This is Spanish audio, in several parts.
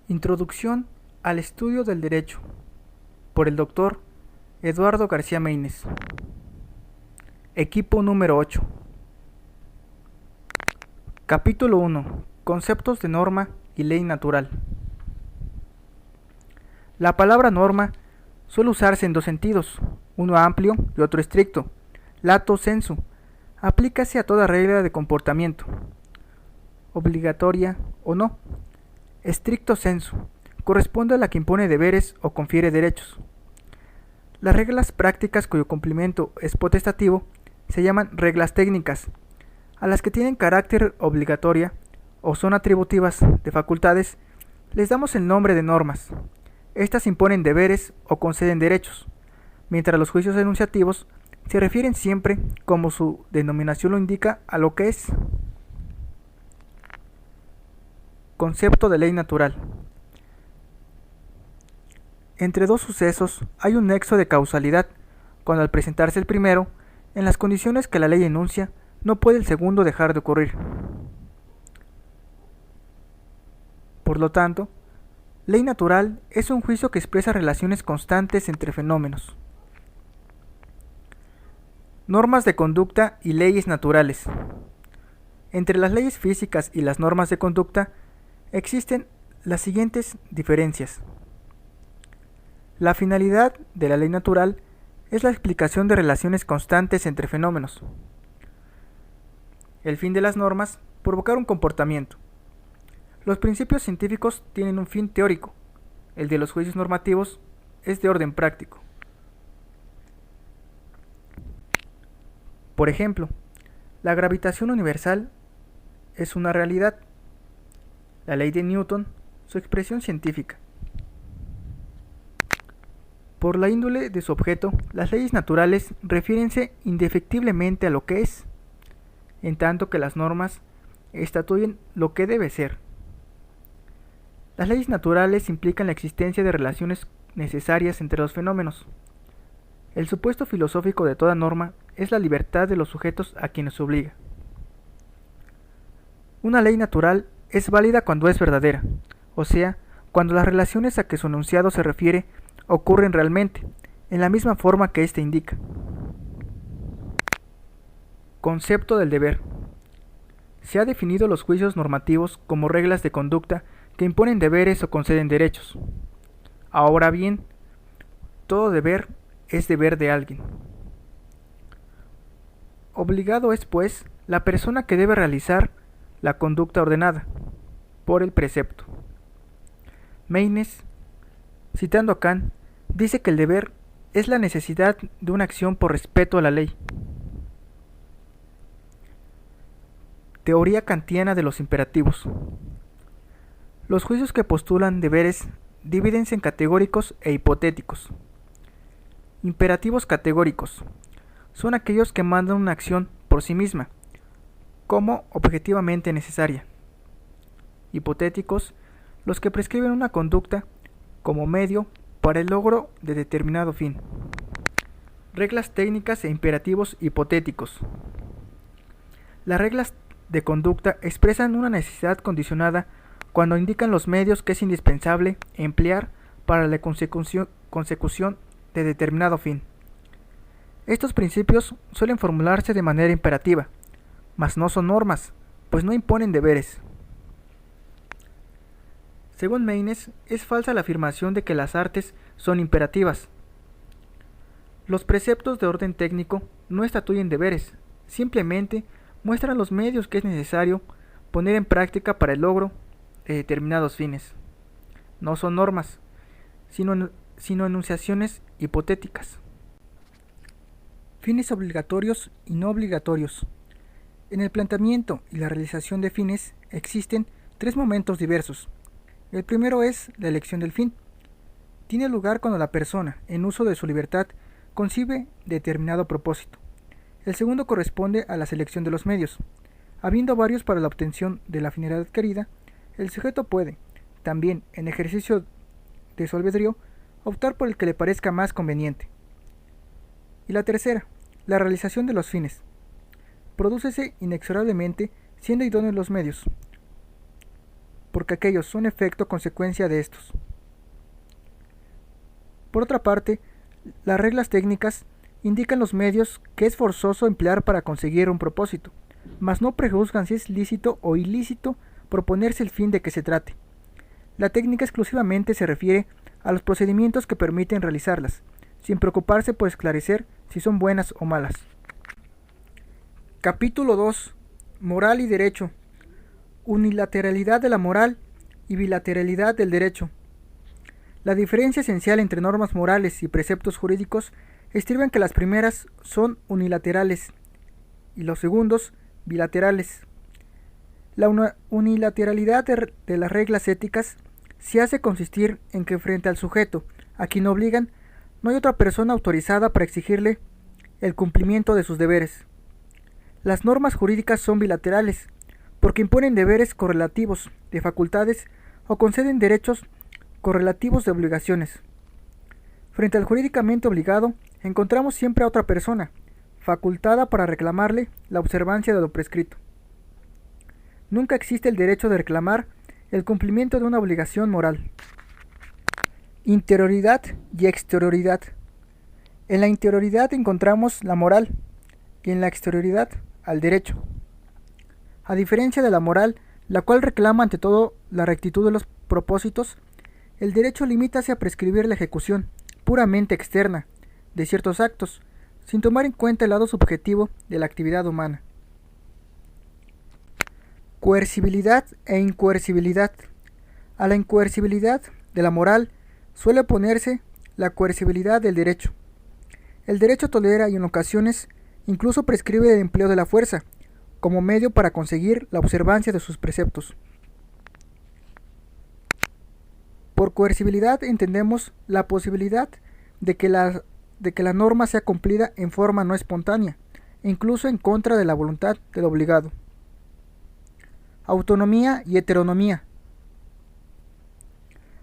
Introducción al estudio del derecho, por el doctor Eduardo García Meínez. Equipo número 8. Capítulo 1. Conceptos de norma y ley natural. La palabra norma suele usarse en dos sentidos, uno amplio y otro estricto. Lato sensu, aplícase a toda regla de comportamiento, obligatoria o no. Stricto sensu, corresponde a la que impone deberes o confiere derechos. Las reglas prácticas cuyo cumplimiento es potestativo se llaman reglas técnicas. A las que tienen carácter obligatoria o son atributivas de facultades, les damos el nombre de normas. Estas imponen deberes o conceden derechos, mientras los juicios enunciativos se refieren siempre, como su denominación lo indica, a lo que es. Concepto de ley natural. Entre dos sucesos hay un nexo de causalidad, cuando al presentarse el primero, en las condiciones que la ley enuncia, no puede el segundo dejar de ocurrir. Por lo tanto, ley natural es un juicio que expresa relaciones constantes entre fenómenos. Normas de conducta y leyes naturales. Entre las leyes físicas y las normas de conducta existen las siguientes diferencias. La finalidad de la ley natural es la explicación de relaciones constantes entre fenómenos. El fin de las normas, provocar un comportamiento. Los principios científicos tienen un fin teórico. El de los juicios normativos es de orden práctico. Por ejemplo, la gravitación universal es una realidad. La ley de Newton, su expresión científica. Por la índole de su objeto, las leyes naturales refiérense indefectiblemente a lo que es, en tanto que las normas estatuyen lo que debe ser. Las leyes naturales implican la existencia de relaciones necesarias entre los fenómenos. El supuesto filosófico de toda norma es la libertad de los sujetos a quienes obliga. Una ley natural es válida cuando es verdadera, o sea, cuando las relaciones a que su enunciado se refiere ocurren realmente, en la misma forma que éste indica. Concepto del deber. Se ha definido los juicios normativos como reglas de conducta que imponen deberes o conceden derechos. Ahora bien, todo deber es deber de alguien. Obligado es, pues, la persona que debe realizar la conducta ordenada por el precepto. Meínez, citando a Kant, dice que el deber es la necesidad de una acción por respeto a la ley. Teoría kantiana de los imperativos. Los juicios que postulan deberes divídense en categóricos e hipotéticos. Imperativos categóricos son aquellos que mandan una acción por sí misma, como objetivamente necesaria. Hipotéticos, los que prescriben una conducta como medio para el logro de determinado fin. Reglas técnicas e imperativos hipotéticos. Las reglas de conducta expresan una necesidad condicionada cuando indican los medios que es indispensable emplear para la consecución de determinado fin. Estos principios suelen formularse de manera imperativa, mas no son normas, pues no imponen deberes. Según Meínez, es falsa la afirmación de que las artes son imperativas. Los preceptos de orden técnico no estatuyen deberes, simplemente muestran los medios que es necesario poner en práctica para el logro de determinados fines. No son normas, sino enunciaciones hipotéticas. Fines obligatorios y no obligatorios. En el planteamiento y la realización de fines existen tres momentos diversos. El primero es la elección del fin. Tiene lugar cuando la persona, en uso de su libertad, concibe determinado propósito. El segundo corresponde a la selección de los medios. Habiendo varios para la obtención de la finalidad querida, el sujeto puede, también en ejercicio de su albedrío, optar por el que le parezca más conveniente. Y la tercera, la realización de los fines. Prodúcese inexorablemente siendo idóneos los medios. porque aquellos son efecto o consecuencia de estos. Por otra parte, las reglas técnicas indican los medios que es forzoso emplear para conseguir un propósito, mas no prejuzgan si es lícito o ilícito proponerse el fin de que se trate. La técnica exclusivamente se refiere a los procedimientos que permiten realizarlas, sin preocuparse por esclarecer si son buenas o malas. Capítulo 2. Moral y derecho. Unilateralidad de la moral y bilateralidad del derecho. La diferencia esencial entre normas morales y preceptos jurídicos estriba en que las primeras son unilaterales y los segundos bilaterales. La unilateralidad de las reglas éticas se hace consistir en que frente al sujeto, a quien obligan, no hay otra persona autorizada para exigirle el cumplimiento de sus deberes. Las normas jurídicas son bilaterales, porque imponen deberes correlativos de facultades o conceden derechos correlativos de obligaciones. Frente al jurídicamente obligado, encontramos siempre a otra persona, facultada para reclamarle la observancia de lo prescrito. Nunca existe el derecho de reclamar el cumplimiento de una obligación moral. Interioridad y exterioridad. En la interioridad encontramos la moral y en la exterioridad al derecho. A diferencia de la moral, la cual reclama ante todo la rectitud de los propósitos, el derecho limítase a prescribir la ejecución puramente externa de ciertos actos, sin tomar en cuenta el lado subjetivo de la actividad humana. Coercibilidad e incoercibilidad. A la incoercibilidad de la moral suele oponerse la coercibilidad del derecho. El derecho tolera y en ocasiones incluso prescribe el empleo de la fuerza como medio para conseguir la observancia de sus preceptos. Por coercibilidad entendemos la posibilidad de que la norma sea cumplida en forma no espontánea, e incluso en contra de la voluntad del obligado. Autonomía y heteronomía.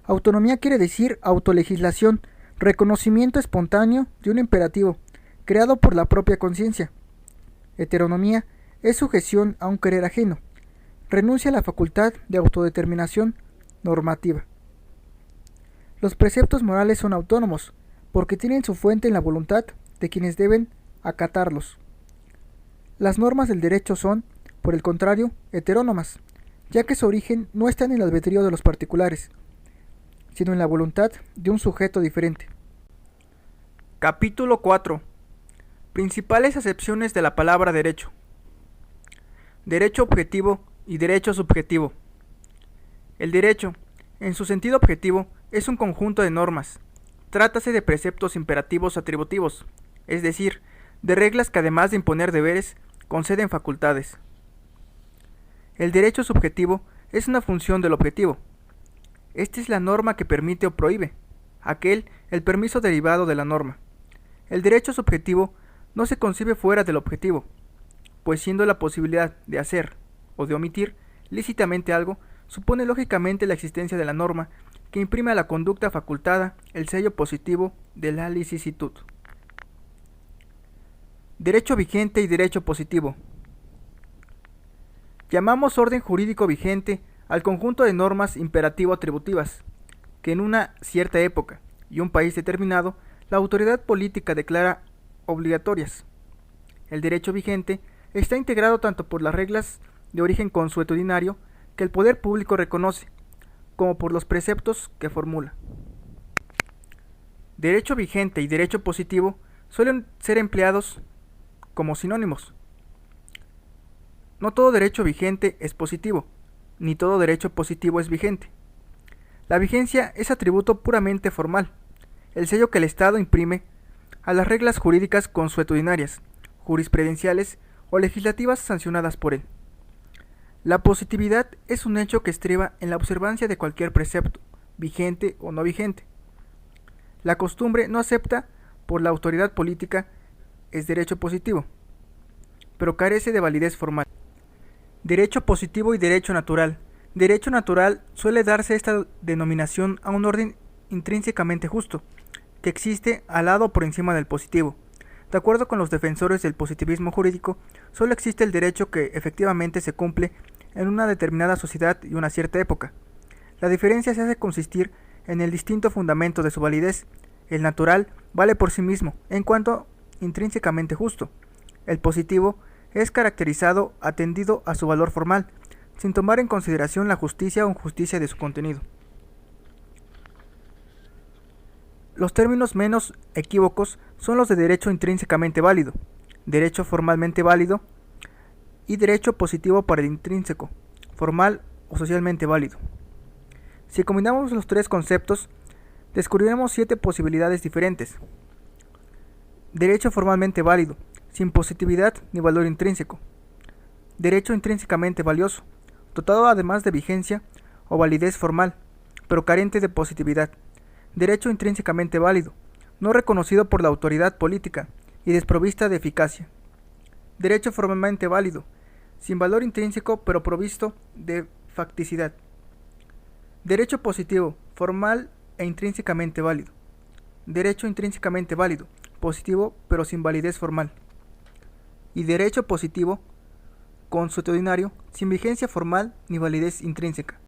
Autonomía quiere decir autolegislación, reconocimiento espontáneo de un imperativo, creado por la propia conciencia. Heteronomía es sujeción a un querer ajeno, renuncia a la facultad de autodeterminación normativa. Los preceptos morales son autónomos, porque tienen su fuente en la voluntad de quienes deben acatarlos. Las normas del derecho son, por el contrario, heterónomas, ya que su origen no está en el albedrío de los particulares, sino en la voluntad de un sujeto diferente. Capítulo 4. Principales acepciones de la palabra derecho. Derecho objetivo y derecho subjetivo. El derecho, en su sentido objetivo, es un conjunto de normas. Trátase de preceptos imperativos atributivos, es decir, de reglas que además de imponer deberes, conceden facultades. El derecho subjetivo es una función del objetivo. Esta es la norma que permite o prohíbe, aquel el permiso derivado de la norma. El derecho subjetivo no se concibe fuera del objetivo, pues siendo la posibilidad de hacer o de omitir lícitamente algo, supone lógicamente la existencia de la norma que imprime a la conducta facultada el sello positivo de la licicitud. Derecho vigente y derecho positivo. Llamamos orden jurídico vigente al conjunto de normas imperativo-atributivas, que en una cierta época y un país determinado, la autoridad política declara obligatorias. El derecho vigente está integrado tanto por las reglas de origen consuetudinario que el poder público reconoce, como por los preceptos que formula. Derecho vigente y derecho positivo suelen ser empleados como sinónimos. No todo derecho vigente es positivo, ni todo derecho positivo es vigente. La vigencia es atributo puramente formal, el sello que el Estado imprime a las reglas jurídicas consuetudinarias, jurisprudenciales o legislativas sancionadas por él. La positividad es un hecho que estriba en la observancia de cualquier precepto, vigente o no vigente. La costumbre no acepta por la autoridad política es derecho positivo, pero carece de validez formal. Derecho positivo y derecho natural. Derecho natural suele darse esta denominación a un orden intrínsecamente justo, que existe al lado o por encima del positivo. De acuerdo con los defensores del positivismo jurídico, solo existe el derecho que efectivamente se cumple en una determinada sociedad y una cierta época. La diferencia se hace consistir en el distinto fundamento de su validez. El natural vale por sí mismo, en cuanto intrínsecamente justo. El positivo es caracterizado atendido a su valor formal, sin tomar en consideración la justicia o injusticia de su contenido. Los términos menos equívocos son los de derecho intrínsecamente válido, derecho formalmente válido y derecho positivo para el intrínseco, formal o socialmente válido. Si combinamos los tres conceptos, descubriremos 7 posibilidades diferentes. Derecho formalmente válido, sin positividad ni valor intrínseco. Derecho intrínsecamente valioso, dotado además de vigencia o validez formal, pero carente de positividad. Derecho intrínsecamente válido, no reconocido por la autoridad política y desprovista de eficacia. Derecho formalmente válido, sin valor intrínseco pero provisto de facticidad. Derecho positivo, formal e intrínsecamente válido. Derecho intrínsecamente válido, positivo pero sin validez formal. Y derecho positivo, consuetudinario, sin vigencia formal ni validez intrínseca.